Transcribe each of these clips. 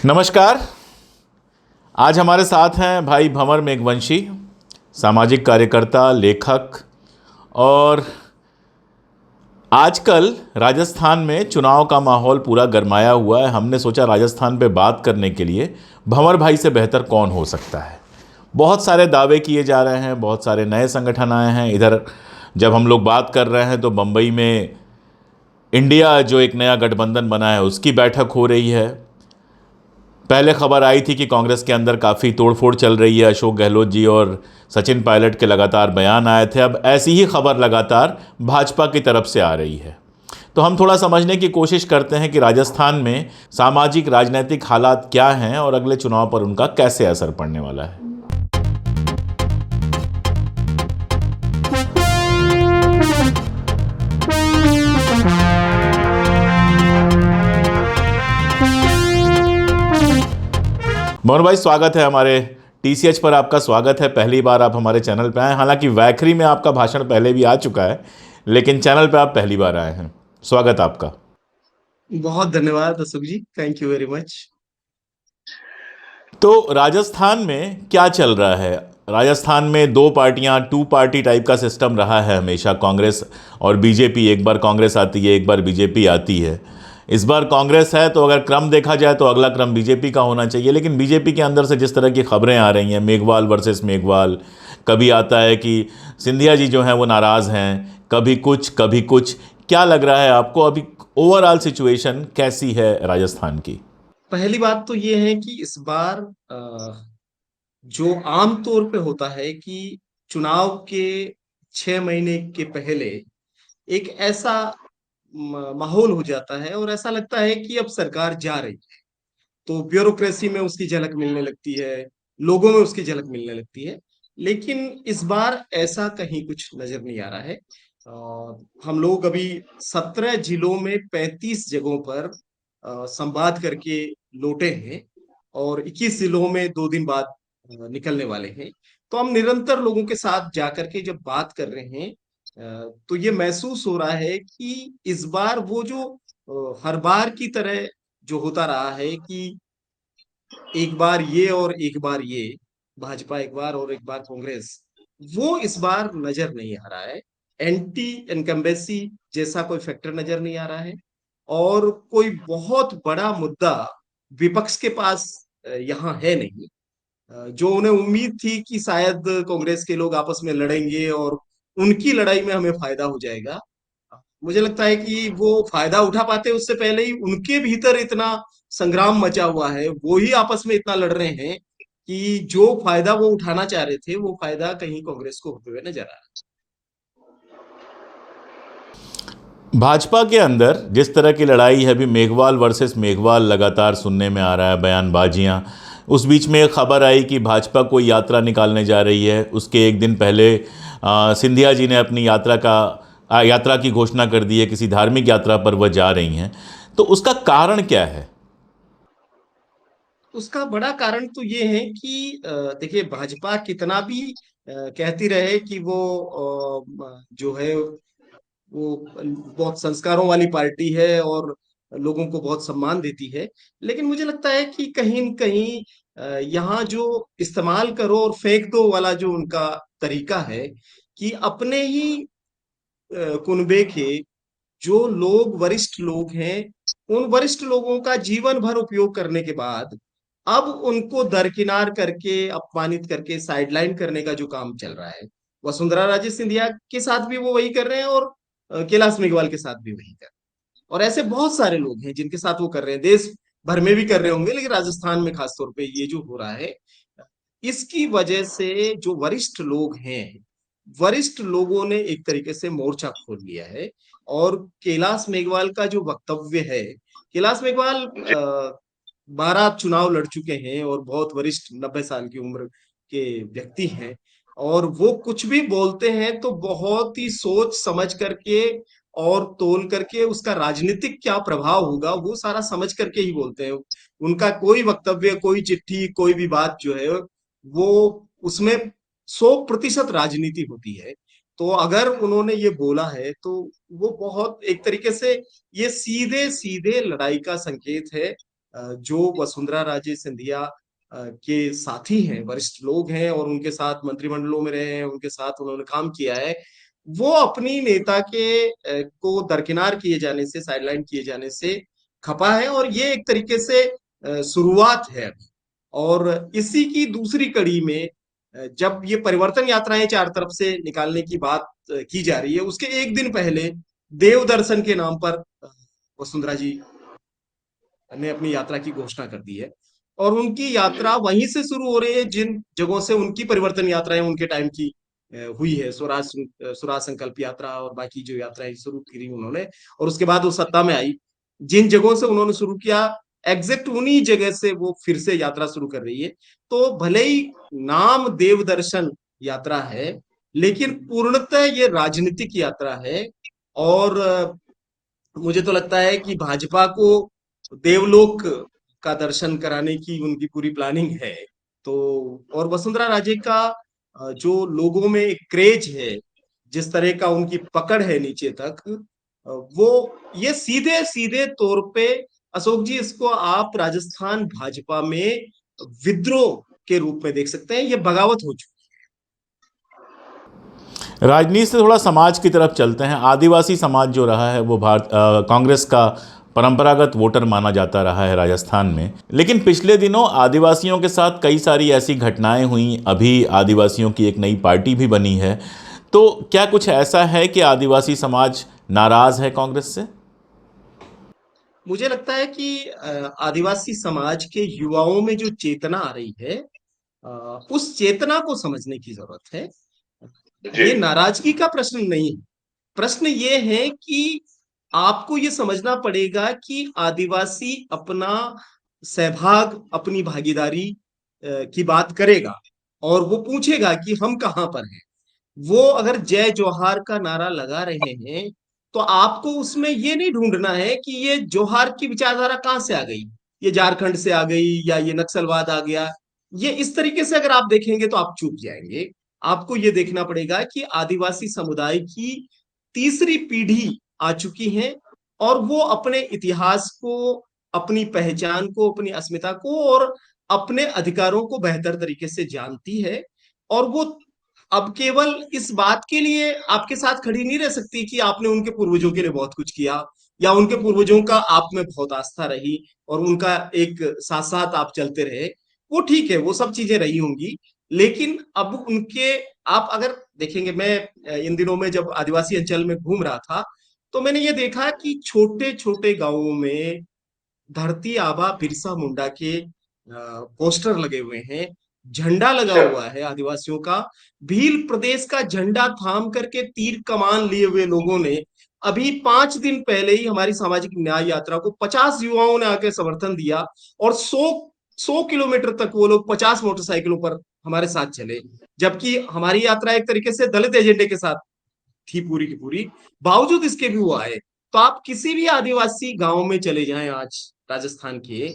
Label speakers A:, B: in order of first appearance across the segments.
A: नमस्कार। आज हमारे साथ हैं भाई भंवर मेघवंशी, सामाजिक कार्यकर्ता, लेखक। और आजकल राजस्थान में चुनाव का माहौल पूरा गरमाया हुआ है। हमने सोचा राजस्थान पे बात करने के लिए भंवर भाई से बेहतर कौन हो सकता है। बहुत सारे दावे किए जा रहे हैं, बहुत सारे नए संगठन आए हैं। इधर जब हम लोग बात कर रहे हैं तो बम्बई में इंडिया जो एक नया गठबंधन बना है उसकी बैठक हो रही है। पहले खबर आई थी कि कांग्रेस के अंदर काफ़ी तोड़फोड़ चल रही है, अशोक गहलोत जी और सचिन पायलट के लगातार बयान आए थे। अब ऐसी ही खबर लगातार भाजपा की तरफ से आ रही है। तो हम थोड़ा समझने की कोशिश करते हैं कि राजस्थान में सामाजिक राजनीतिक हालात क्या हैं और अगले चुनाव पर उनका कैसे असर पड़ने वाला है। मोहन भाई, स्वागत है हमारे टीसीएच पर। आपका स्वागत है, पहली बार आप हमारे चैनल पे आए। हालांकि वैखरी में आपका भाषण पहले भी आ चुका है, लेकिन चैनल पे आप पहली बार आए हैं। स्वागत आपका।
B: बहुत धन्यवाद अशोक जी, थैंक यू वेरी मच।
A: तो राजस्थान में क्या चल रहा है? राजस्थान में दो पार्टियां, टू पार्टी टाइप का सिस्टम रहा है हमेशा, कांग्रेस और बीजेपी। एक बार कांग्रेस आती है, एक बार बीजेपी आती है। इस बार कांग्रेस है तो अगर क्रम देखा जाए तो अगला क्रम बीजेपी का होना चाहिए। लेकिन बीजेपी के अंदर से जिस तरह की खबरें आ रही हैं, मेघवाल वर्सेस मेघवाल, कभी आता है कि सिंधिया जी जो हैं वो नाराज़ हैं, कभी कुछ कभी कुछ। क्या लग रहा है आपको अभी ओवरऑल सिचुएशन कैसी है राजस्थान की?
B: पहली बात तो ये है कि इस बार जो आम तौर पे होता है कि चुनाव के 6 महीने के पहले एक ऐसा माहौल हो जाता है और ऐसा लगता है कि अब सरकार जा रही है, तो ब्यूरोक्रेसी में उसकी झलक मिलने लगती है, लोगों में उसकी झलक मिलने लगती है। लेकिन इस बार ऐसा कहीं कुछ नजर नहीं आ रहा है। हम लोग अभी 17 जिलों में 35 जगहों पर संवाद करके लौटे हैं और 21 जिलों में 2 दिन बाद निकलने वाले हैं। तो हम निरंतर लोगों के साथ जाकर के जब बात कर रहे हैं, तो ये महसूस हो रहा है कि इस बार वो जो हर बार की तरह जो होता रहा है कि एक बार ये और एक बार ये, भाजपा एक बार और एक बार कांग्रेस, वो इस बार नजर नहीं आ रहा है। एंटी इनकम्बेंसी जैसा कोई फैक्टर नजर नहीं आ रहा है और कोई बहुत बड़ा मुद्दा विपक्ष के पास यहाँ है नहीं। जो उन्हें उम्मीद थी कि शायद कांग्रेस के लोग आपस में लड़ेंगे और उनकी लड़ाई में हमें फायदा हो जाएगा, मुझे लगता है कि वो फायदा उठा पाते उससे पहले ही उनके भीतर इतना संग्राम मचा हुआ है, वो ही आपस में इतना लड़ रहे हैं कि जो फायदा वो उठाना चाह रहे थे वो फायदा कहीं कांग्रेस को होते हुए नजर आ रहा
A: भाजपा के अंदर जिस तरह की लड़ाई है, अभी मेघवाल वर्सेस मेघवाल लगातार सुनने में आ रहा है, बयानबाजियां। उस बीच में एक खबर आई कि भाजपा कोई यात्रा निकालने जा रही है। उसके एक दिन पहले सिंधिया जी ने अपनी यात्रा की घोषणा कर दी है, किसी धार्मिक यात्रा पर वह जा रही हैं। तो उसका कारण क्या है?
B: है। उसका बड़ा कारण तो ये है कि देखिए, भाजपा कितना भी कहती रहे कि वो जो है वो बहुत संस्कारों वाली पार्टी है और लोगों को बहुत सम्मान देती है, लेकिन मुझे लगता है कि कहीं न कहीं यहाँ जो इस्तेमाल करो और फेंक दो वाला जो उनका तरीका है, कि अपने ही कुनबे के जो लोग वरिष्ठ लोग हैं, उन वरिष्ठ लोगों का जीवन भर उपयोग करने के बाद अब उनको दरकिनार करके, अपमानित करके, साइडलाइन करने का जो काम चल रहा है, वसुंधरा राजे सिंधिया के साथ भी वो वही कर रहे हैं और कैलाश मेघवाल के साथ भी वही कर रहे हैं। और ऐसे बहुत सारे लोग हैं जिनके साथ वो कर रहे हैं, देश भर में भी कर रहे होंगे, लेकिन राजस्थान में खासतौर पे ये जो हो रहा है, इसकी वजह से जो वरिष्ठ लोग हैं, वरिष्ठ लोगों ने एक तरीके से मोर्चा खोल लिया है। और कैलाश मेघवाल का जो वक्तव्य है, कैलाश मेघवाल 12 चुनाव लड़ चुके हैं और बहुत वरिष्ठ 90 साल की उम्र के व्यक्ति हैं, और वो कुछ भी बोलते हैं तो बहुत ही सोच समझ करके और तोल करके, उसका राजनीतिक क्या प्रभाव होगा वो सारा समझ करके ही बोलते हैं। उनका कोई वक्तव्य, कोई चिट्ठी, कोई भी बात जो है, वो उसमें 100% राजनीति होती है। तो अगर उन्होंने ये बोला है तो वो बहुत एक तरीके से ये सीधे सीधे लड़ाई का संकेत है जो वसुंधरा राजे सिंधिया के साथी हैं, वरिष्ठ लोग हैं और उनके साथ मंत्रिमंडलों में रहे हैं, उनके साथ उन्होंने काम किया है, वो अपनी नेता के को दरकिनार किए जाने से, साइडलाइन किए जाने से खपा है। और ये एक तरीके से शुरुआत है। और इसी की दूसरी कड़ी में जब ये परिवर्तन यात्राएं चार तरफ से निकालने की बात की जा रही है, उसके एक दिन पहले देव दर्शन के नाम पर वसुंधरा जी ने अपनी यात्रा की घोषणा कर दी है। और उनकी यात्रा वहीं से शुरू हो रही है जिन जगहों से उनकी परिवर्तन यात्राएं उनके टाइम की हुई है, स्वराज संकल्प यात्रा और बाकी जो यात्राएं शुरू की उन्होंने, और उसके बाद वो सत्ता में आई। जिन जगहों से उन्होंने शुरू किया, एग्जैक्ट उन्हीं जगह से वो फिर से यात्रा शुरू कर रही है। तो भले ही नाम देव दर्शन यात्रा है, लेकिन पूर्णतः ये राजनीतिक यात्रा है। और मुझे तो लगता है कि भाजपा को देवलोक का दर्शन कराने की उनकी पूरी प्लानिंग है। तो और वसुंधरा राजे का जो लोगों में एक क्रेज है, जिस तरह का उनकी पकड़ है नीचे तक, वो ये सीधे सीधे तौर पे, अशोक जी, इसको आप राजस्थान भाजपा में विद्रोह के रूप में देख सकते हैं। ये बगावत हो चुकी
A: राजनीति से थोड़ा समाज की तरफ चलते हैं। आदिवासी समाज जो रहा है वो कांग्रेस का परंपरागत वोटर माना जाता रहा है राजस्थान में, लेकिन पिछले दिनों आदिवासियों के साथ कई सारी ऐसी घटनाएं हुई। अभी आदिवासियों की एक नई पार्टी भी बनी है। तो क्या कुछ ऐसा है कि आदिवासी समाज नाराज है कांग्रेस से?
B: मुझे लगता है कि आदिवासी समाज के युवाओं में जो चेतना आ रही है, उस चेतना को समझने की जरूरत है। ये नाराजगी का प्रश्न नहीं है। प्रश्न ये है कि आपको ये समझना पड़ेगा कि आदिवासी अपना सहभाग, अपनी भागीदारी की बात करेगा और वो पूछेगा कि हम कहां पर हैं। वो अगर जय जोहार का नारा लगा रहे हैं, तो आपको उसमें ये नहीं ढूंढना है कि ये जोहार की विचारधारा कहां से आ गई, ये झारखंड से आ गई या ये नक्सलवाद आ गया। ये इस तरीके से अगर आप देखेंगे तो आप चूक जाएंगे। आपको ये देखना पड़ेगा कि आदिवासी समुदाय की तीसरी पीढ़ी आ चुकी है और वो अपने इतिहास को, अपनी पहचान को, अपनी अस्मिता को और अपने अधिकारों को बेहतर तरीके से जानती है। और वो अब केवल इस बात के लिए आपके साथ खड़ी नहीं रह सकती कि आपने उनके पूर्वजों के लिए बहुत कुछ किया या उनके पूर्वजों का आप में बहुत आस्था रही और उनका एक साथ साथ आप चलते रहे। वो ठीक है, वो सब चीजें रही होंगी, लेकिन अब उनके, आप अगर देखेंगे, मैं इन दिनों में जब आदिवासी अंचल में घूम रहा था, तो मैंने ये देखा कि छोटे छोटे गांवों में धरती आबा बिरसा मुंडा के पोस्टर लगे हुए हैं, झंडा लगा हुआ है आदिवासियों का। भील प्रदेश का झंडा थाम करके तीर कमान लिए हुए लोगों ने अभी 5 दिन पहले ही हमारी सामाजिक न्याय यात्रा को 50 युवाओं ने आके समर्थन दिया। और 100 किलोमीटर तक वो लोग 50 मोटरसाइकिलों पर हमारे साथ चले, जबकि हमारी यात्रा एक तरीके से दलित एजेंडे के साथ थी पूरी की पूरी। बावजूद इसके भी वो आए। तो आप किसी भी आदिवासी गांव में चले जाएं आज राजस्थान के,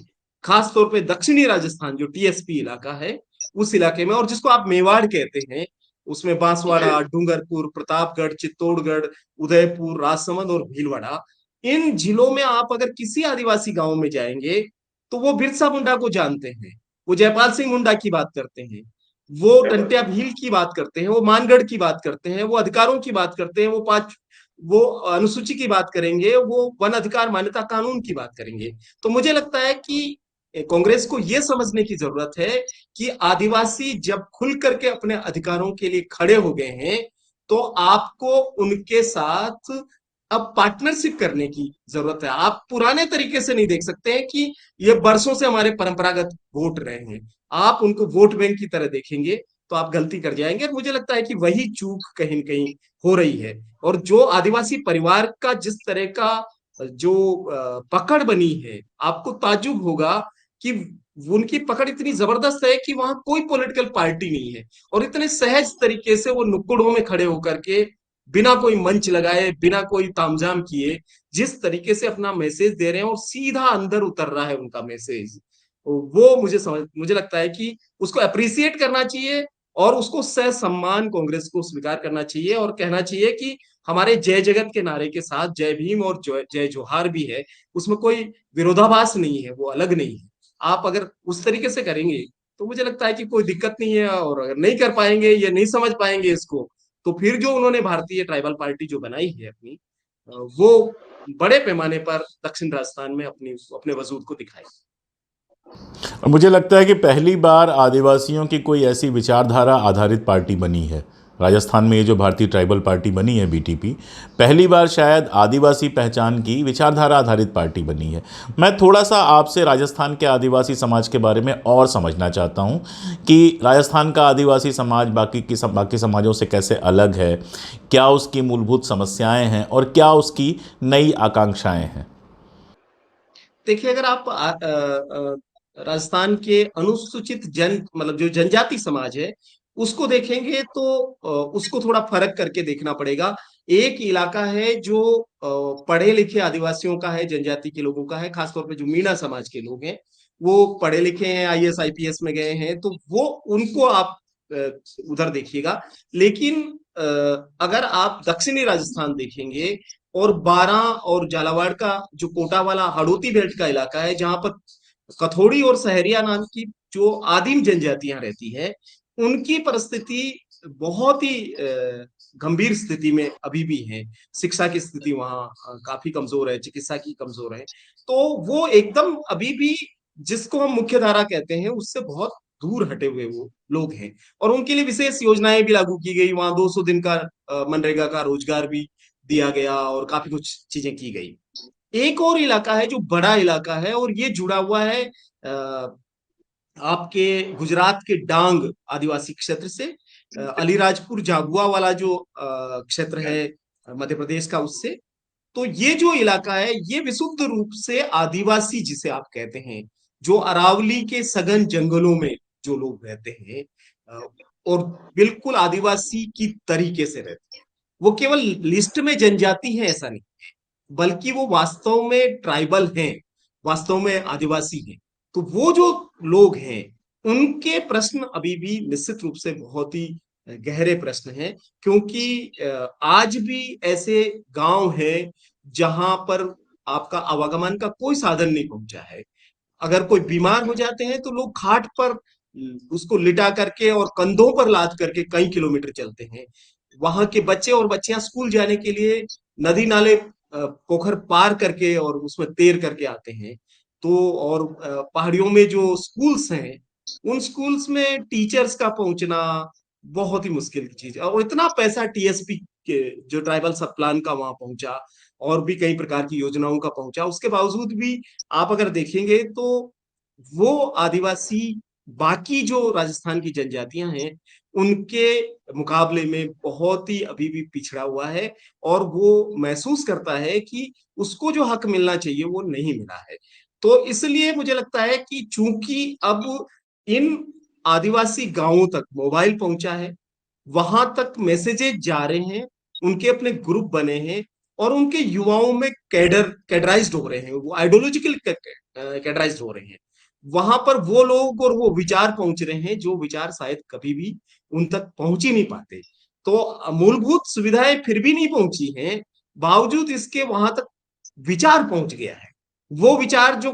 B: खास तौर पे दक्षिणी राजस्थान जो टीएसपी इलाका है, उस इलाके में, और जिसको आप मेवाड़ कहते हैं, उसमें बांसवाड़ा, डूंगरपुर, प्रतापगढ़, चित्तौड़गढ़, उदयपुर, राजसमंद और भीलवाड़ा, इन जिलों में आप अगर किसी आदिवासी गांव में जाएंगे तो वो बिरसा मुंडा को जानते हैं, वो जयपाल सिंह मुंडा की बात करते हैं, वो टंट्या भील की बात करते हैं, वो मानगढ़ की बात करते हैं, वो अधिकारों की बात करते हैं, वो अनुसूची की बात करेंगे, वो वन अधिकार मान्यता कानून की बात करेंगे। तो मुझे लगता है कि कांग्रेस को यह समझने की जरूरत है कि आदिवासी जब खुल करके अपने अधिकारों के लिए खड़े हो गए हैं, तो आपको उनके साथ अब पार्टनरशिप करने की जरूरत है। आप पुराने तरीके से नहीं देख सकते हैं कि ये बरसों से हमारे परंपरागत वोट रहे हैं, आप उनको वोट बैंक की तरह देखेंगे तो आप गलती कर जाएंगे। और मुझे लगता है कि वही चूक कहीं न कहीं हो रही है। और जो आदिवासी परिवार का जिस तरह का जो पकड़ बनी है, आपको ताज्जुब होगा कि उनकी पकड़ इतनी जबरदस्त है कि वहां कोई पॉलिटिकल पार्टी नहीं है और इतने सहज तरीके से वो नुक्कड़ों में खड़े होकर के, बिना कोई मंच लगाए, बिना कोई तामझाम किए, जिस तरीके से अपना मैसेज दे रहे हैं और सीधा अंदर उतर रहा है उनका मैसेज, वो मुझे लगता है कि उसको अप्रिसिएट करना चाहिए और उसको सह सम्मान कांग्रेस को स्वीकार करना चाहिए और कहना चाहिए कि हमारे जय जगत के नारे के साथ जय भीम और जय जोहार भी है, उसमें कोई विरोधाभास नहीं है, वो अलग नहीं है। आप अगर उस तरीके से करेंगे तो मुझे लगता है कि कोई दिक्कत नहीं है, और अगर नहीं कर पाएंगे या नहीं समझ पाएंगे इसको, तो फिर जो उन्होंने भारतीय ट्राइबल पार्टी जो बनाई है अपनी, वो बड़े पैमाने पर दक्षिण राजस्थान में अपनी अपने वजूद को दिखाई।
A: और मुझे लगता है कि पहली बार आदिवासियों की कोई ऐसी विचारधारा आधारित पार्टी बनी है राजस्थान में। ये जो भारतीय ट्राइबल पार्टी बनी है बीटीपी, पहली बार शायद आदिवासी पहचान की विचारधारा आधारित पार्टी बनी है। मैं थोड़ा सा आपसे राजस्थान के आदिवासी समाज के बारे में और समझना चाहता हूँ कि राजस्थान का आदिवासी समाज बाकी समाजों से कैसे अलग है, क्या उसकी मूलभूत समस्याएं हैं और क्या उसकी नई आकांक्षाएं हैं।
B: देखिए, अगर आप राजस्थान के अनुसूचित जन मतलब जो जनजाति समाज है उसको देखेंगे तो उसको थोड़ा फर्क करके देखना पड़ेगा। एक इलाका है जो पढ़े लिखे आदिवासियों का है, जनजाति के लोगों का है, खासतौर पे जो मीणा समाज के लोग हैं वो पढ़े लिखे हैं, आईएएस आईपीएस में गए हैं, तो वो उनको आप अ, उधर देखिएगा। लेकिन अगर आप दक्षिणी राजस्थान देखेंगे और बारां और झालावाड़ का जो कोटा वाला हड़ौती बेल्ट का इलाका है, जहां पर कथोड़ी और सहरिया नाम की जो आदिम जनजातियां रहती हैं, उनकी परिस्थिति बहुत ही गंभीर स्थिति में अभी भी है। शिक्षा की स्थिति वहां काफी कमजोर है, चिकित्सा की कमजोर है। तो वो एकदम अभी भी जिसको हम मुख्य धारा कहते हैं उससे बहुत दूर हटे हुए वो लोग हैं, और उनके लिए विशेष योजनाएं भी लागू की गई। वहां 200 दिन का मनरेगा का रोजगार भी दिया गया और काफी कुछ चीजें की गई। एक और इलाका है जो बड़ा इलाका है, और ये जुड़ा हुआ है आपके गुजरात के डांग आदिवासी क्षेत्र से, अलीराजपुर झाबुआ वाला जो क्षेत्र है मध्य प्रदेश का, उससे। तो ये जो इलाका है ये विशुद्ध रूप से आदिवासी जिसे आप कहते हैं, जो अरावली के सघन जंगलों में जो लोग रहते हैं, अ, और बिल्कुल आदिवासी की तरीके से रहते हैं। वो केवल लिस्ट में जनजाति है ऐसा नहीं, बल्कि वो वास्तव में ट्राइबल हैं, वास्तव में आदिवासी हैं। तो वो जो लोग हैं उनके प्रश्न अभी भी निश्चित रूप से बहुत ही गहरे प्रश्न हैं, क्योंकि आज भी ऐसे गांव हैं जहां पर आपका आवागमन का कोई साधन नहीं पहुंचा है। अगर कोई बीमार हो जाते हैं तो लोग खाट पर उसको लिटा करके और कंधों पर लाद करके कई किलोमीटर चलते हैं। वहां के बच्चे और बच्चियां स्कूल जाने के लिए नदी नाले पोखर पार करके और उसमें तैर करके आते हैं। तो और पहाड़ियों में जो स्कूल्स हैं, उन स्कूल्स में टीचर्स का पहुंचना बहुत ही मुश्किल की चीज है। और इतना पैसा टीएसपी के जो ट्राइबल सब प्लान का वहां पहुंचा, और भी कई प्रकार की योजनाओं का पहुंचा, उसके बावजूद भी आप अगर देखेंगे तो वो आदिवासी बाकी जो राजस्थान की जनजातियां हैं उनके मुकाबले में बहुत ही अभी भी पिछड़ा हुआ है, और वो महसूस करता है कि उसको जो हक मिलना चाहिए वो नहीं मिला है। तो इसलिए मुझे लगता है कि चूंकि अब इन आदिवासी गांवों तक मोबाइल पहुंचा है, वहां तक मैसेजेस जा रहे हैं, उनके अपने ग्रुप बने हैं, और उनके युवाओं में कैडराइज्ड हो रहे हैं, वो आइडियोलॉजिकल कैडराइज्ड हो रहे हैं। वहां पर वो लोग और वो विचार पहुंच रहे हैं जो विचार शायद कभी भी उन तक पहुंच ही नहीं पाते। तो मूलभूत सुविधाएं फिर भी नहीं पहुंची हैं, बावजूद इसके वहां तक विचार पहुंच गया है। वो विचार जो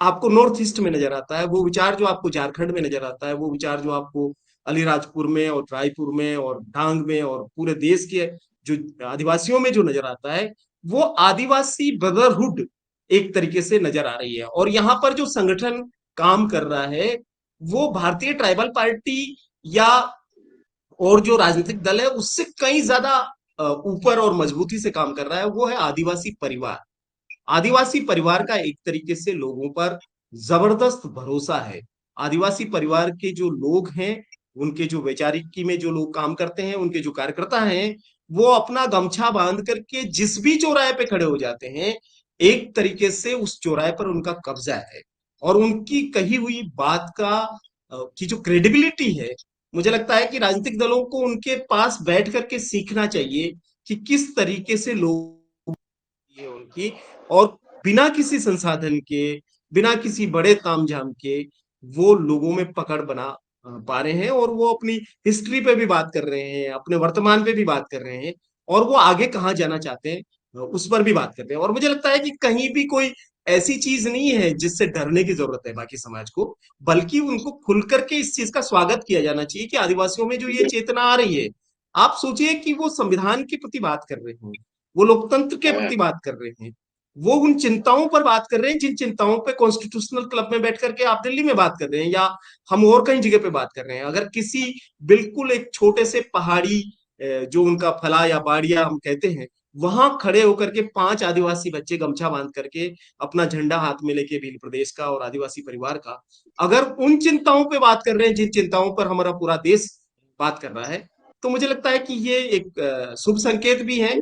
B: आपको नॉर्थ ईस्ट में नजर आता है, वो विचार जो आपको झारखंड में नजर आता है, वो विचार जो आपको अलीराजपुर में और रायपुर में और डांग में और पूरे देश के जो आदिवासियों में जो नजर आता है, वो आदिवासी ब्रदरहुड एक तरीके से नजर आ रही है। और यहाँ पर जो संगठन काम कर रहा है वो भारतीय ट्राइबल पार्टी या और जो राजनीतिक दल है उससे कई ज्यादा ऊपर और मजबूती से काम कर रहा है, वो है आदिवासी परिवार। आदिवासी परिवार का एक तरीके से लोगों पर जबरदस्त भरोसा है। आदिवासी परिवार के जो लोग हैं, उनके जो वैचारिकी में जो लोग काम करते हैं, उनके जो कार्यकर्ता हैं, वो अपना गमछा बांध करके जिस भी चौराहे पे खड़े हो जाते हैं, एक तरीके से उस चौराहे पर उनका कब्जा है। और उनकी कही हुई बात का की जो क्रेडिबिलिटी है, मुझे लगता है कि राजनीतिक दलों को उनके पास बैठ करके सीखना चाहिए कि किस तरीके से लोग ये उनकी, और बिना किसी संसाधन के, बिना किसी बड़े तामझाम के वो लोगों में पकड़ बना पा रहे हैं, और वो अपनी हिस्ट्री पे भी बात कर रहे हैं, अपने वर्तमान पे भी बात कर रहे हैं। और वो आगे कहाँ जाना चाहते हैं उस पर भी बात करते हैं। और मुझे लगता है कि कहीं भी कोई ऐसी चीज नहीं है जिससे डरने की जरूरत है बाकी समाज को, बल्कि उनको खुल करके इस चीज का स्वागत किया जाना चाहिए कि आदिवासियों में जो ये चेतना आ रही है। आप सोचिए कि वो संविधान के प्रति बात कर रहे हैं, वो लोकतंत्र के प्रति बात कर रहे हैं, वो उन चिंताओं पर बात कर रहे हैं जिन चिंताओं पे कॉन्स्टिट्यूशनल क्लब में बैठ करके आप दिल्ली में बात कर रहे हैं या हम और कहीं जगह पे बात कर रहे हैं। अगर किसी बिल्कुल एक छोटे से पहाड़ी जो उनका फला या बाड़िया हम कहते हैं, वहां खड़े होकर के 5 आदिवासी बच्चे गमछा बांध करके अपना झंडा हाथ में लेके भील प्रदेश का और आदिवासी परिवार का, अगर उन चिंताओं पे बात कर रहे हैं जिन चिंताओं पर हमारा पूरा देश बात कर रहा है, तो मुझे लगता है कि ये एक शुभ संकेत भी है।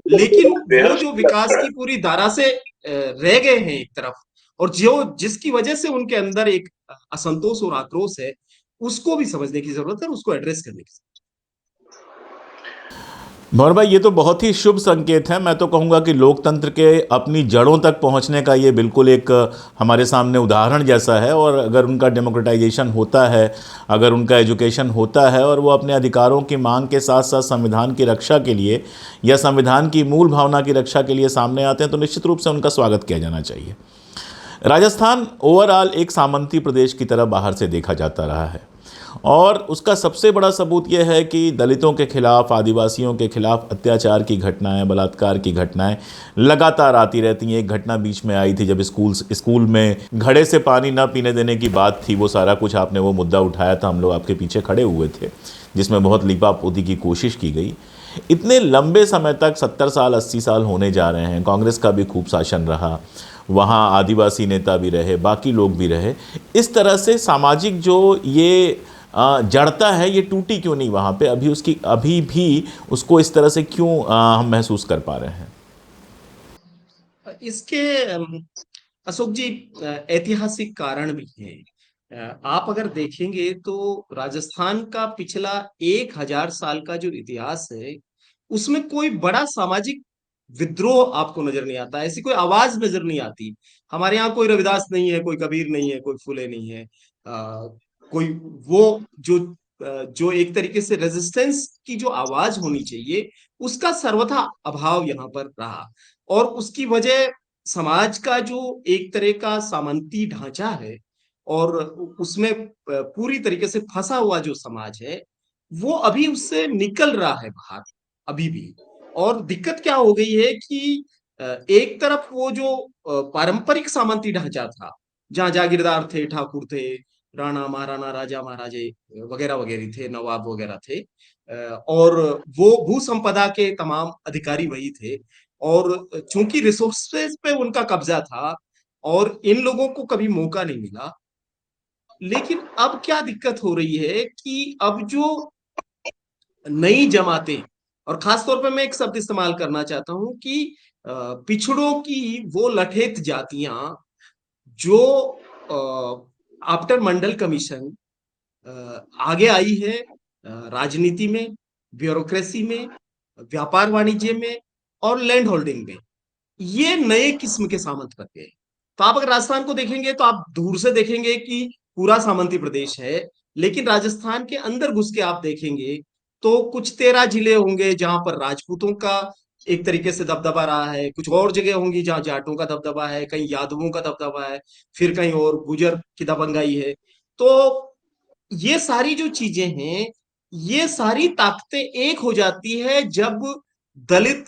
B: लेकिन वो
C: बेहद
B: जो विकास की पूरी धारा से रह गए हैं एक तरफ, और जो जिसकी वजह से उनके अंदर एक असंतोष और आक्रोश है, उसको भी समझने की जरूरत है, उसको एड्रेस करने की।
A: भंवर भाई, ये तो बहुत ही शुभ संकेत है। मैं तो कहूँगा कि लोकतंत्र के अपनी जड़ों तक पहुँचने का ये बिल्कुल एक हमारे सामने उदाहरण जैसा है। और अगर उनका डेमोक्रेटाइजेशन होता है, अगर उनका एजुकेशन होता है और वो अपने अधिकारों की मांग के साथ साथ संविधान की रक्षा के लिए या संविधान की मूल भावना की रक्षा के लिए सामने आते हैं, तो निश्चित रूप से उनका स्वागत किया जाना चाहिए। राजस्थान ओवरऑल एक सामंती प्रदेश की तरह बाहर से देखा जाता रहा है, और उसका सबसे बड़ा सबूत यह है कि दलितों के खिलाफ, आदिवासियों के खिलाफ अत्याचार की घटनाएं, बलात्कार की घटनाएं लगातार आती रहती हैं। एक घटना बीच में आई थी जब स्कूल में घड़े से पानी ना पीने देने की बात थी। वो सारा कुछ आपने वो मुद्दा उठाया था, हम लोग आपके पीछे खड़े हुए थे, जिसमें बहुत लीपापोती की कोशिश की गई। इतने लंबे समय तक 70 साल 80 साल होने जा रहे हैं, कांग्रेस का भी खूब शासन रहा, वहाँ आदिवासी नेता भी रहे, बाकी लोग भी रहे। इस तरह से सामाजिक जो ये जड़ता है, ये टूटी क्यों नहीं वहाँ पे? अभी भी उसको इस तरह से क्यों हम महसूस कर पा रहे हैं?
B: इसके अशोक जी ऐतिहासिक कारण भी है। आप अगर देखेंगे तो राजस्थान का पिछला 1000 साल का जो इतिहास है, उसमें कोई बड़ा सामाजिक विद्रोह आपको नजर नहीं आता, ऐसी कोई आवाज नजर नहीं आती। हमारे यहाँ कोई रविदास नहीं है, कोई कबीर नहीं है, कोई फुले नहीं है, कोई वो जो जो एक तरीके से रेजिस्टेंस की जो आवाज होनी चाहिए, उसका सर्वथा अभाव यहाँ पर रहा। और उसकी वजह समाज का जो एक तरह का सामंती ढांचा है, और उसमें पूरी तरीके से फंसा हुआ जो समाज है, वो अभी उससे निकल रहा है बाहर अभी भी। और दिक्कत क्या हो गई है कि एक तरफ वो जो पारंपरिक सामंती ढांचा था, जहां जागीरदार थे, ठाकुर थे, राणा महाराणा, राजा महाराजे वगैरह वगैरह थे, नवाब वगैरह थे, और वो भू संपदा के तमाम अधिकारी वही थे। और चूंकि रिसोर्सेज पे उनका कब्जा था और इन लोगों को कभी मौका नहीं मिला। लेकिन अब क्या दिक्कत हो रही है कि अब जो नई जमातें, और खास तौर पे मैं एक शब्द इस्तेमाल करना चाहता हूं कि पिछड़ों की वो लठेत जातियां जो आफ्टर मंडल कमीशन आगे आई है, राजनीति में, ब्यूरोक्रेसी में, व्यापार वाणिज्य में और लैंड होल्डिंग में, ये नए किस्म के सामंत बन गए। तो आप अगर राजस्थान को देखेंगे तो आप दूर से देखेंगे कि पूरा सामंती प्रदेश है, लेकिन राजस्थान के अंदर घुस के आप देखेंगे तो कुछ 13 जिले होंगे जहां पर राजपूतों का एक तरीके से दबदबा रहा है, कुछ और जगह होंगी जहां जाटों का दबदबा है, कहीं यादवों का दबदबा है, फिर कहीं और गुजर की दबंगाई है। तो ये सारी जो चीजें हैं, ये सारी ताकतें एक हो जाती है जब दलित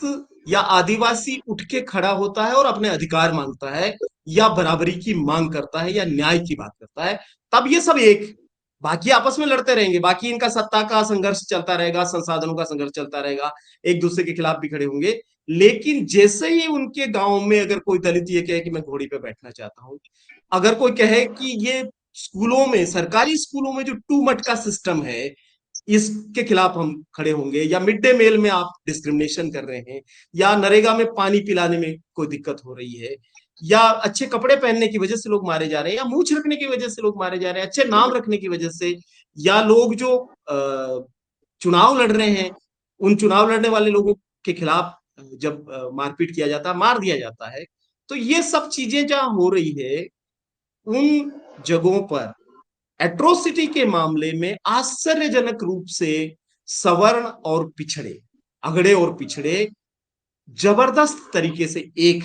B: या आदिवासी उठ के खड़ा होता है और अपने अधिकार मांगता है, या बराबरी की मांग करता है, या न्याय की बात करता है। तब ये सब एक, बाकी आपस में लड़ते रहेंगे, बाकी इनका सत्ता का संघर्ष चलता रहेगा, संसाधनों का संघर्ष चलता रहेगा, एक दूसरे के खिलाफ भी खड़े होंगे। लेकिन जैसे ही उनके गांव में अगर कोई दलित ये कहे कि मैं घोड़ी पे बैठना चाहता हूं, अगर कोई कहे कि ये स्कूलों में, सरकारी स्कूलों में जो टू मट का सिस्टम है, इसके खिलाफ हम खड़े होंगे, या मिड डे मील में आप डिस्क्रिमिनेशन कर रहे हैं, या नरेगा में पानी पिलाने में कोई दिक्कत हो रही है, या अच्छे कपड़े पहनने की वजह से लोग मारे जा रहे हैं, या मूछ रखने की वजह से लोग मारे जा रहे हैं, अच्छे नाम रखने की वजह से, या लोग जो चुनाव लड़ रहे हैं, उन चुनाव लड़ने वाले लोगों के खिलाफ जब मारपीट किया जाता है, मार दिया जाता है, तो ये सब चीजें जहां हो रही है, उन जगहों पर एट्रोसिटी के मामले में आश्चर्यजनक रूप से सवर्ण और पिछड़े अगड़े और पिछड़े जबरदस्त तरीके से एक,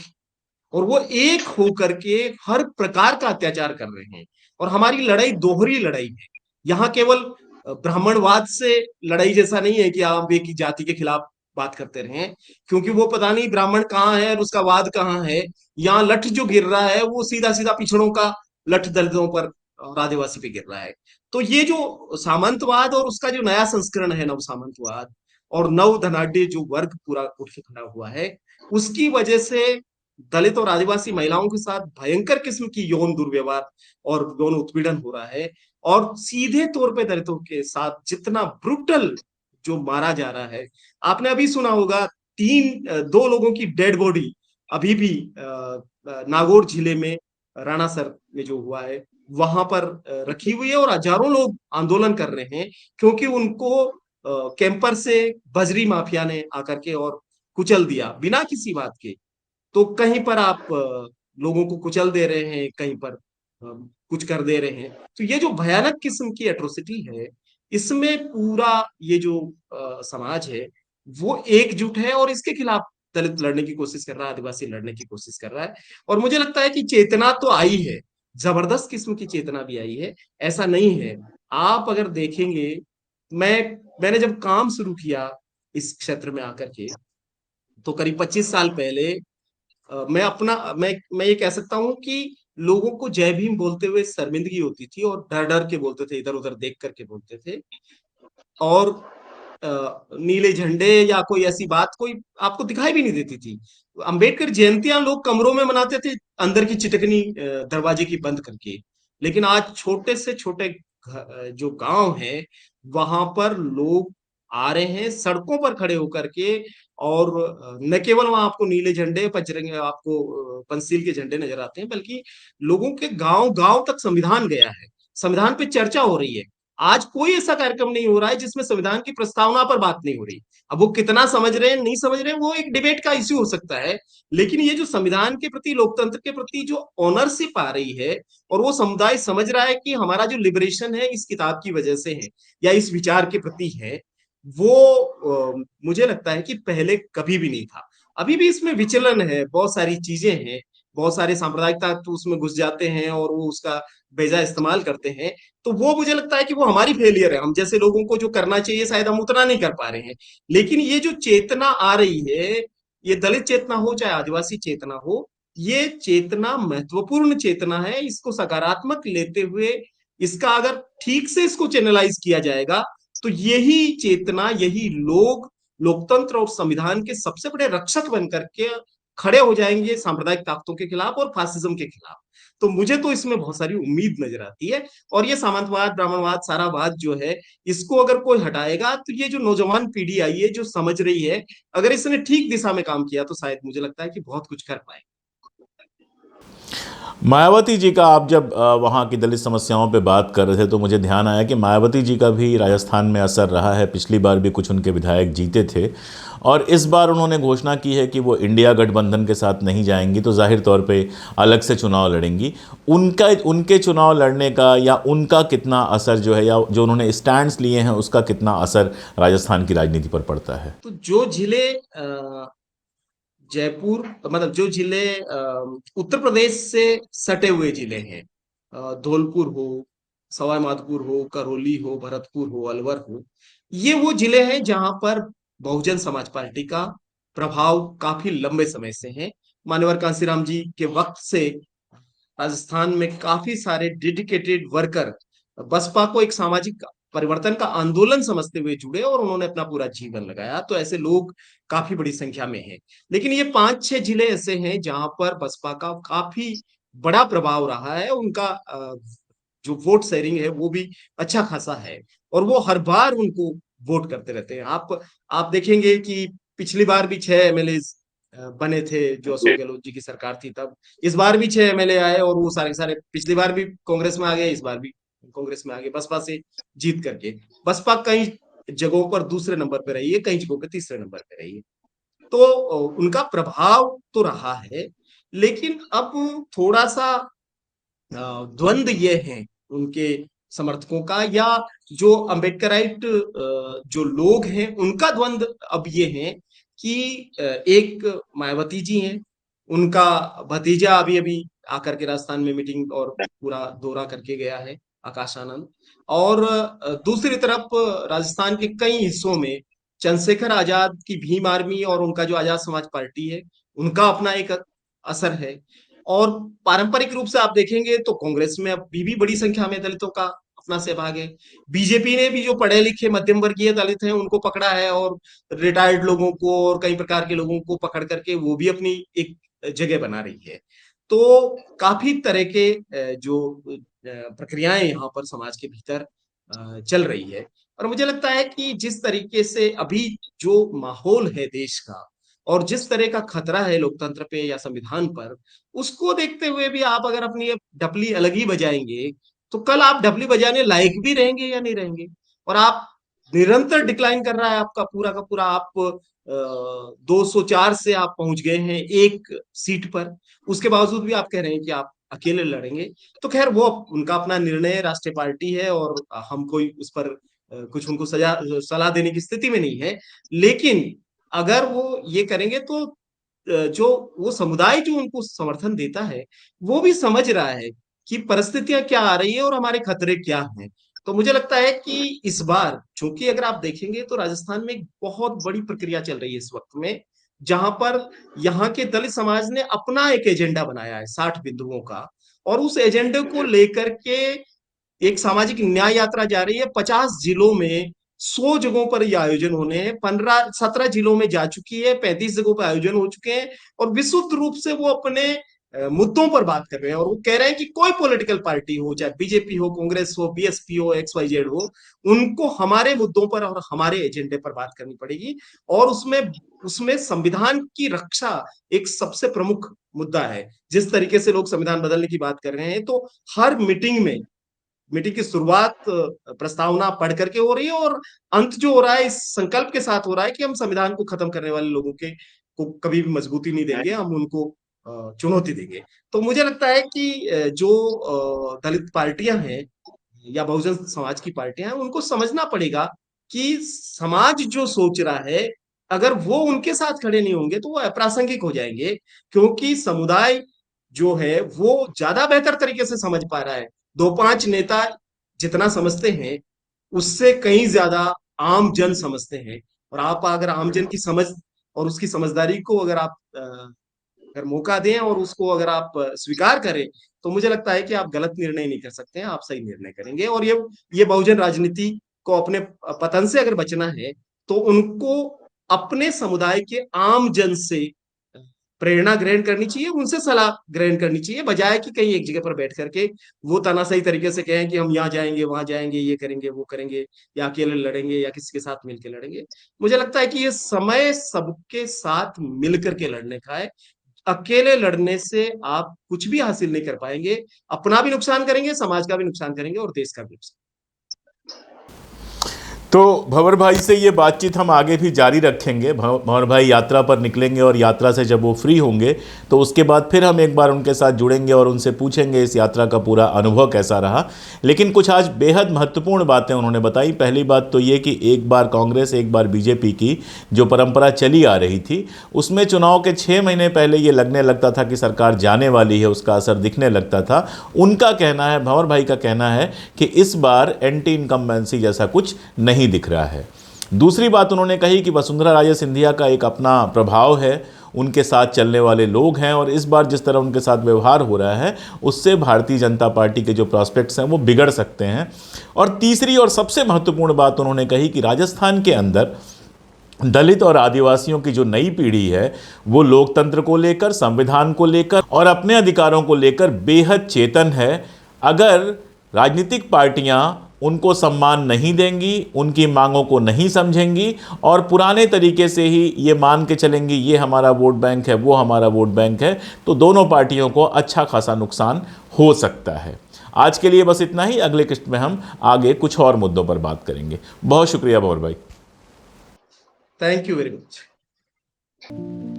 B: और वो एक होकर के हर प्रकार का अत्याचार कर रहे हैं। और हमारी लड़ाई दोहरी लड़ाई है। यहाँ केवल ब्राह्मणवाद से लड़ाई जैसा नहीं है कि आप एक ही जाति के खिलाफ बात करते रहें, क्योंकि वो पता नहीं ब्राह्मण कहाँ है और उसका वाद कहाँ है। यहाँ लठ जो गिर रहा है वो सीधा सीधा पिछड़ों का लठ दलितों पर और आदिवासी पे गिर रहा है। तो ये जो सामंतवाद और उसका जो नया संस्करण है, नव सामंतवाद और नव धनाढ़ जो वर्ग पूरा उठ के खड़ा हुआ है, उसकी वजह से दलित और आदिवासी महिलाओं के साथ भयंकर किस्म की यौन दुर्व्यवहार और यौन उत्पीड़न हो रहा है। और सीधे तौर पे दलितों के साथ जितना ब्रुटल जो मारा जा रहा है, आपने अभी सुना होगा, दो लोगों की डेड बॉडी अभी भी नागौर जिले में राणासर में जो हुआ है वहां पर रखी हुई है, और हजारों लोग आंदोलन कर रहे हैं क्योंकि उनको कैंपर से बजरी माफिया ने आकर के और कुचल दिया बिना किसी बात के। तो कहीं पर आप लोगों को कुचल दे रहे हैं, कहीं पर कुछ कर दे रहे हैं। तो ये जो भयानक किस्म की एट्रोसिटी है, इसमें पूरा ये जो समाज है वो एकजुट है और इसके खिलाफ दलित लड़ने की कोशिश कर रहा है, आदिवासी लड़ने की कोशिश कर रहा है। और मुझे लगता है कि चेतना तो आई है, जबरदस्त किस्म की चेतना भी आई है। ऐसा नहीं है, आप अगर देखेंगे, मैंने जब काम शुरू किया इस क्षेत्र में आकर के, तो करीब 25 साल पहले मैं ये कह सकता हूँ कि लोगों को जय भीम बोलते हुए शर्मिंदगी होती थी और डर डर के बोलते थे, इधर उधर देख करके बोलते थे। और नीले झंडे या कोई ऐसी बात कोई आपको दिखाई भी नहीं देती थी। अंबेडकर जयंतियां लोग कमरों में मनाते थे, अंदर की चिटकनी दरवाजे की बंद करके। लेकिन आज छोटे से छोटे जो गांव है वहां पर लोग आ रहे हैं सड़कों पर खड़े होकर के। और न केवल वहां आपको नीले झंडे पचरंगे आपको पंचशील के झंडे नजर आते हैं, बल्कि लोगों के गांव गांव तक संविधान गया है, संविधान पे चर्चा हो रही है। आज कोई ऐसा कार्यक्रम नहीं हो रहा है जिसमें संविधान की प्रस्तावना पर बात नहीं हो रही। अब वो कितना समझ रहे हैं नहीं समझ रहे हैं वो एक डिबेट का इश्यू हो सकता है, लेकिन ये जो संविधान के प्रति, लोकतंत्र के प्रति जो ऑनरशिप आ रही है, और वो समुदाय समझ रहा है कि हमारा जो लिबरेशन है इस किताब की वजह से है या इस विचार के प्रति है, वो मुझे लगता है कि पहले कभी भी नहीं था। अभी भी इसमें विचलन है, बहुत सारी चीजें हैं, बहुत सारे सांप्रदायिक तत्व उसमें घुस जाते हैं और वो उसका बेजा इस्तेमाल करते हैं। तो वो मुझे लगता है कि वो हमारी फेलियर है, हम जैसे लोगों को जो करना चाहिए शायद हम उतना नहीं कर पा रहे हैं। लेकिन ये जो चेतना आ रही है, ये दलित चेतना हो चाहे आदिवासी चेतना हो, ये चेतना महत्वपूर्ण चेतना है। इसको सकारात्मक लेते हुए, इसका अगर ठीक से इसको चैनलाइज किया जाएगा, तो यही चेतना, यही लोग लोकतंत्र और संविधान के सबसे बड़े रक्षक बनकर के खड़े हो जाएंगे सांप्रदायिक ताकतों के खिलाफ और फासिज्म के खिलाफ। तो मुझे तो इसमें बहुत सारी उम्मीद नजर आती है। और ये सामंतवाद, ब्राह्मणवाद, सारा वाद जो है, इसको अगर कोई हटाएगा तो ये जो नौजवान पीढ़ी आई है जो समझ रही है, अगर इसने ठीक दिशा में काम किया तो शायद मुझे लगता है कि बहुत कुछ कर पाए।
A: मायावती जी का आप जब वहाँ की दलित समस्याओं पे बात कर रहे थे तो मुझे ध्यान आया कि मायावती जी का भी राजस्थान में असर रहा है। पिछली बार भी कुछ उनके विधायक जीते थे और इस बार उन्होंने घोषणा की है कि वो इंडिया गठबंधन के साथ नहीं जाएंगी, तो जाहिर तौर पे अलग से चुनाव लड़ेंगी। उनके चुनाव लड़ने का या उनका कितना असर जो है, या जो उन्होंने स्टैंड्स लिए हैं उसका कितना असर राजस्थान की राजनीति पर पड़ता है?
B: तो जो जिले जयपुर, मतलब जो जिले उत्तर प्रदेश से सटे हुए जिले हैं, धौलपुर हो, सवाई माधोपुर हो, करौली हो, भरतपुर हो, अलवर हो, ये वो जिले हैं जहां पर बहुजन समाज पार्टी का प्रभाव काफी लंबे समय से है। मान्यवर कांसीराम जी के वक्त से राजस्थान में काफी सारे डेडिकेटेड वर्कर बसपा को एक सामाजिक परिवर्तन का आंदोलन समझते हुए जुड़े और उन्होंने अपना पूरा जीवन लगाया। तो ऐसे लोग काफी बड़ी संख्या में हैं। लेकिन ये 5-6 जिले ऐसे हैं जहां पर बसपा का काफी बड़ा प्रभाव रहा है, उनका जो वोट शेयरिंग है वो भी अच्छा खासा है, और वो हर बार उनको वोट करते रहते हैं। आप देखेंगे कि पिछली बार भी 6 एमएलए बने थे जो अशोक गहलोत जी की सरकार थी तब। इस बार भी 6 एमएलए आए और वो सारे सारे पिछली बार भी कांग्रेस में आ गए, इस बार भी कांग्रेस में आ गए बसपा से जीत करके। बसपा कई जगहों पर दूसरे नंबर पे रही है, कई जगहों पे तीसरे नंबर पे रही है। तो उनका प्रभाव तो रहा है, लेकिन अब थोड़ा सा द्वंद ये है उनके समर्थकों का, या जो अम्बेडकराइट जो लोग हैं उनका द्वंद्व अब ये है कि एक मायावती जी हैं, उनका भतीजा अभी अभी आकर के राजस्थान में मीटिंग और पूरा दौरा करके गया है, आकाश आनंद। और दूसरी तरफ राजस्थान के कई हिस्सों में चंद्रशेखर आजाद की भीम आर्मी और उनका जो आजाद समाज पार्टी है, उनका अपना एक असर है। और पारंपरिक रूप से आप देखेंगे तो कांग्रेस में अभी भी बड़ी संख्या में दलितों का अपना सहभाग है। बीजेपी ने भी जो पढ़े लिखे मध्यम वर्गीय दलित हैं उनको पकड़ा है, और रिटायर्ड लोगों को और कई प्रकार के लोगों को पकड़ करके वो भी अपनी एक जगह बना रही है। तो काफी तरह के जो प्रक्रियाएं यहाँ पर समाज के भीतर चल रही है। और मुझे लगता है कि जिस तरीके से अभी जो माहौल है देश का, और जिस तरह का खतरा है लोकतंत्र पे या संविधान पर, उसको देखते हुए भी आप अगर अपनी डपली अलग ही बजाएंगे, तो कल आप डपली बजाने लायक भी रहेंगे या नहीं रहेंगे। और आप निरंतर डिक्लाइन कर रहा है आपका पूरा का पूरा, आप 204 से आप पहुंच गए हैं एक सीट पर, उसके बावजूद भी आप कह रहे हैं कि आप अकेले लड़ेंगे। तो खैर वो उनका अपना निर्णय है, राष्ट्रीय पार्टी है, और हम कोई उस पर कुछ उनको सलाह देने की स्थिति में नहीं है। लेकिन अगर वो ये करेंगे तो जो वो समुदाय जो उनको समर्थन देता है, वो भी समझ रहा है कि परिस्थितियां क्या आ रही है और हमारे खतरे क्या हैं। तो मुझे लगता है कि इस बार, चूंकि अगर आप देखेंगे तो राजस्थान में एक बहुत बड़ी प्रक्रिया चल रही है इस वक्त में, जहां पर यहाँ के दलित समाज ने अपना एक एजेंडा बनाया है 60 बिंदुओं का, और उस एजेंडे को लेकर के एक सामाजिक न्याय यात्रा जा रही है। 50 जिलों में 100 जगहों पर ये आयोजन होने हैं, 17 जिलों में जा चुकी है, 35 जगहों पर आयोजन हो चुके हैं। और विशुद्ध रूप से वो अपने मुद्दों पर बात कर रहे हैं, और वो कह रहे हैं कि कोई पॉलिटिकल पार्टी हो, चाहे बीजेपी हो, कांग्रेस हो, बीएसपी हो, XYZ हो, उनको हमारे मुद्दों पर और हमारे एजेंडे पर बात करनी पड़ेगी। और उसमें उसमें संविधान की रक्षा एक सबसे प्रमुख मुद्दा है। जिस तरीके से लोग संविधान बदलने की बात कर रहे हैं, तो हर मीटिंग की शुरुआत प्रस्तावना पढ़ करके हो रही है, और अंत जो हो रहा है इस संकल्प के साथ हो रहा है कि हम संविधान को खत्म करने वाले लोगों के को कभी भी मजबूती नहीं देंगे, हम उनको चुनौती देंगे। तो मुझे लगता है कि जो दलित पार्टियां हैं या बहुजन समाज की पार्टियां हैं, उनको समझना पड़ेगा कि समाज जो सोच रहा है, अगर वो उनके साथ खड़े नहीं होंगे तो वो अप्रासंगिक हो जाएंगे। क्योंकि समुदाय जो है वो ज्यादा बेहतर तरीके से समझ पा रहा है। 2-5 नेता जितना समझते हैं, उससे कहीं ज्यादा आम जन समझते हैं। और आप अगर आम जन की समझ और उसकी समझदारी को अगर आप अगर मौका दें और उसको अगर आप स्वीकार करें, तो मुझे लगता है कि आप गलत निर्णय नहीं कर सकते हैं, आप सही निर्णय करेंगे। और ये बहुजन राजनीति को अपने पतन से अगर बचना है, तो उनको अपने समुदाय के आम जन से प्रेरणा ग्रहण करनी चाहिए, उनसे सलाह ग्रहण करनी चाहिए, बजाय कि कहीं एक जगह पर बैठ करके वो तानाशाही तरीके से कहें कि हम यहाँ जाएंगे, वहां जाएंगे, ये करेंगे, वो करेंगे, या अकेले लड़ेंगे या किसी के साथ मिलकर लड़ेंगे। मुझे लगता है कि ये समय सबके साथ मिलकर के लड़ने का है। अकेले लड़ने से आप कुछ भी हासिल नहीं कर पाएंगे, अपना भी नुकसान करेंगे, समाज का भी नुकसान करेंगे, और देश का भी नुकसान।
A: तो भंवर भाई से ये बातचीत हम आगे भी जारी रखेंगे। भंवर भाई यात्रा पर निकलेंगे और यात्रा से जब वो फ्री होंगे तो उसके बाद फिर हम एक बार उनके साथ जुड़ेंगे और उनसे पूछेंगे इस यात्रा का पूरा अनुभव कैसा रहा। लेकिन कुछ आज बेहद महत्वपूर्ण बातें उन्होंने बताई। पहली बात तो ये कि एक बार कांग्रेस एक बार बीजेपी की जो परंपरा चली आ रही थी, उसमें चुनाव के 6 महीने पहले ये लगने लगता था कि सरकार जाने वाली है, उसका असर दिखने लगता था। उनका कहना है, भंवर भाई का कहना है कि इस बार एंटी इनकम्बेंसी जैसा कुछ नहीं दिख रहा है। दूसरी बात उन्होंने कही कि वसुंधरा राजे सिंधिया का एक अपना प्रभाव है, उनके साथ चलने वाले लोग हैं, और इस बार जिस तरह उनके साथ व्यवहार हो रहा है उससे भारतीय जनता पार्टी के जो प्रॉस्पेक्ट्स हैं वो बिगड़ सकते हैं। और तीसरी और सबसे महत्वपूर्ण बात उन्होंने कही कि राजस्थान के अंदर दलित और आदिवासियों की जो नई पीढ़ी है वो लोकतंत्र को लेकर, संविधान को लेकर और अपने अधिकारों को लेकर बेहद चेतन है। अगर राजनीतिक पार्टियां उनको सम्मान नहीं देंगी, उनकी मांगों को नहीं समझेंगी और पुराने तरीके से ही ये मान के चलेंगी ये हमारा वोट बैंक है, वो हमारा वोट बैंक है, तो दोनों पार्टियों को अच्छा खासा नुकसान हो सकता है। आज के लिए बस इतना ही। अगले किस्त में हम आगे कुछ और मुद्दों पर बात करेंगे। बहुत शुक्रिया भंवर भाई।
B: Thank you very much.